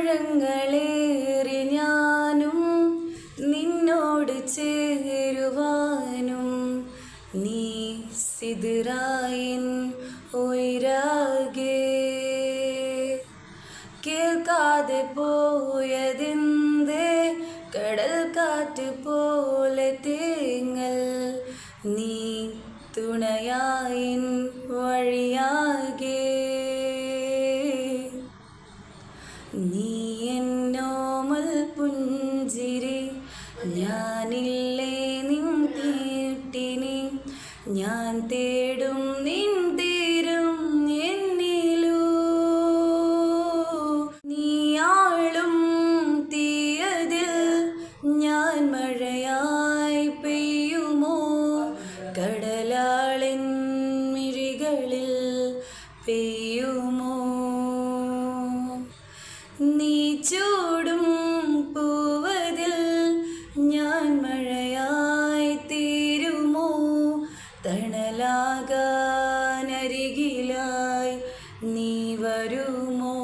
മോഹങ്ങളേറി ഞാനും നിന്നോട് ചേരുവാനും നീ സിദറായിൻ ഉയരാകെ കേൾക്കാതെ പോയതെന്തേ കടൽ കാറ്റ് പോലെ തേങ്ങൽ നീ തുണയായിൻ വഴിയാകെ നീ എന്നോമൽ പുഞ്ചിരി ഞാനില്ലേ നിൻ തീട്ടിനി ഞാൻ തേടും നിൻ തീരും എന്നിലൂ നീയാളും തീയതിൽ ഞാൻ മഴയായി പെയ്യുമോ കടലാളിൻ മിഴികളിൽ പെയ്യുമോ നീ ചൂടും പൂവതിൽ ഞാൻ മഴയായി തീരുമോ തണലാകാനരികിലായി നീ വരുമോ